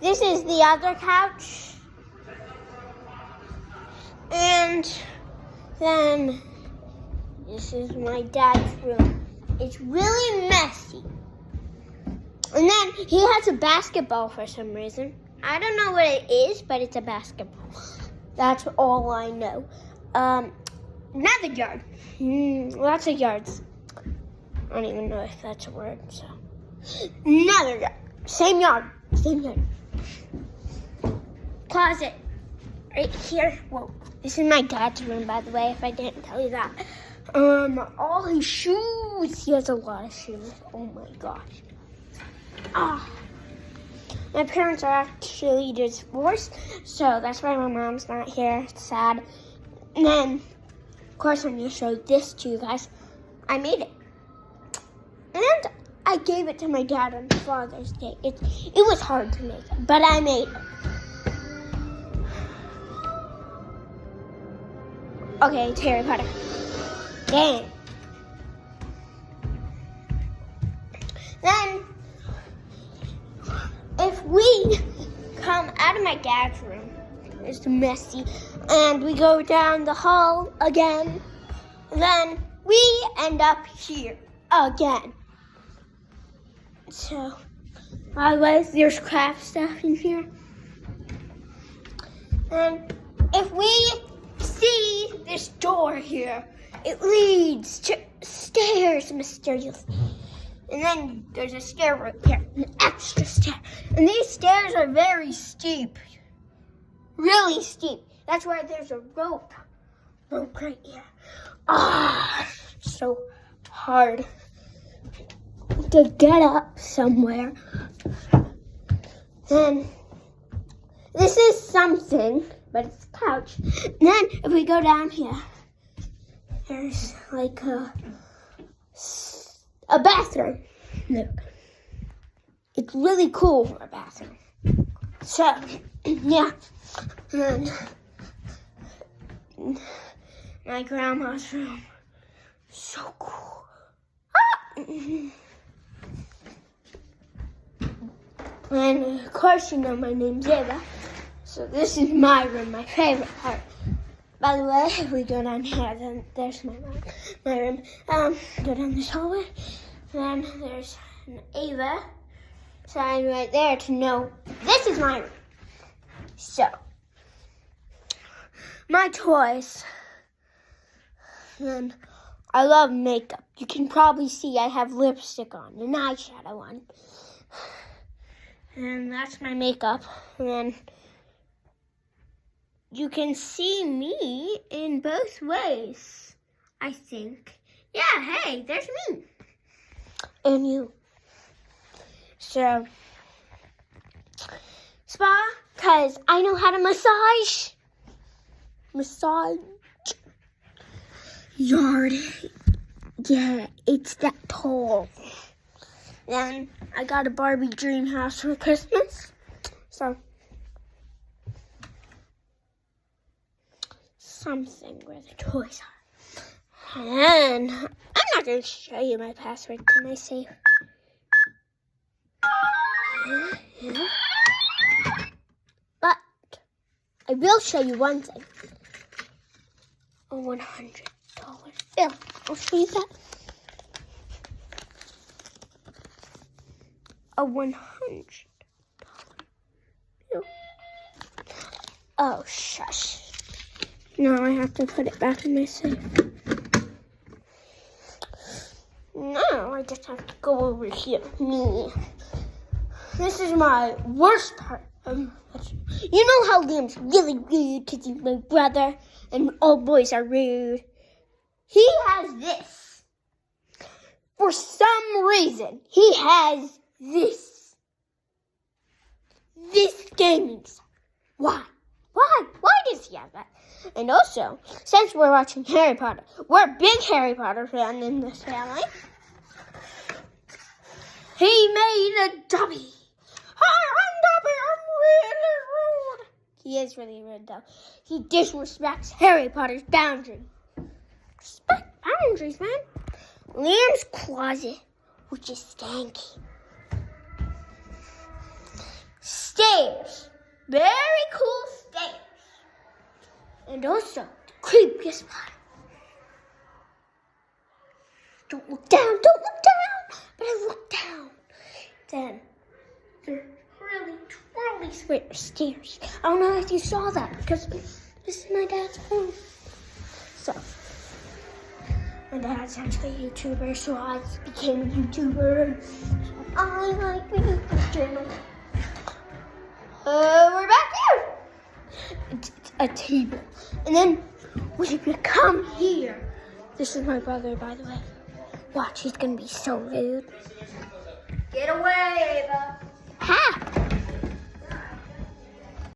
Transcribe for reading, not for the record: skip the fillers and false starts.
This is the other couch. And then this is my dad's room. It's really messy. And then he has a basketball for some reason. I don't know what it is, but it's a basketball. That's all I know. Another yard. Lots of yards. I don't even know if that's a word, so. Another yard. Same yard. Closet. Right here. Whoa. This is my dad's room, by the way, if I didn't tell you that. All his shoes. He has a lot of shoes. Oh my gosh. My parents are actually divorced, so that's why my mom's not here. It's sad. And then, of course, I'm going to show this to you guys. I made it. And I gave it to my dad on Father's Day. It was hard to make, but I made it. Okay, it's Harry Potter. Dang. Then, if we come out of my dad's room, it's messy, and we go down the hall again, then we end up here again. So, otherwise, there's craft stuff in here. And if we see this door here, it leads to stairs, mysterious. And then there's a stair right here, an extra stair. And these stairs are very steep, really steep. That's why there's a rope right here. So hard to get up somewhere. And this is something, but it's a couch. And then if we go down here, there's like a bathroom. Look. It's really cool for a bathroom. So, yeah. And my grandma's room. So cool. And of course you know my name's Ava. So this is my room, my favorite part. By the way, if we go down here, then there's my room. Go down this hallway. Then there's an Ava sign right there to know this is my room. So, my toys. And I love makeup. You can probably see I have lipstick on, an eyeshadow on. And that's my makeup. And you can see me in both ways, I think. Yeah, hey, there's me. And you. So, spa, because I know how to massage. Yard. Yeah, it's that tall. Then I got a Barbie dream house for Christmas. So, something where the toys are. And I'm not going to show you my password to my safe. Yeah. But I will show you one thing. A $100 bill. I'll show you that. A $100 bill. Oh, shush. Now I have to put it back in my safe. Now I just have to go over here. Me. This is my worst part. You know how Liam's really rude because he's my brother and all boys are rude. He has this. For some reason, he has this. This gaming set. Why? Why does he have that? And also, since we're watching Harry Potter, we're a big Harry Potter fan in this family. He made a Dobby. Hi, I'm Dobby. I'm really rude. He is really rude, though. He disrespects Harry Potter's boundary. Respect boundaries, man. Liam's closet, which is stanky. stairs. Very cool stairs. And also, the creepiest part. Don't look down, don't look down. But I looked down. Then, the really stairs. I don't know if you saw that because this is my dad's room. So, my dad's actually a YouTuber, so I became a YouTuber. I like the YouTube channel. We're back here. It's a table. And then when you come here, this is my brother, by the way. Watch, he's gonna be so rude. Get away, Ava. Ha!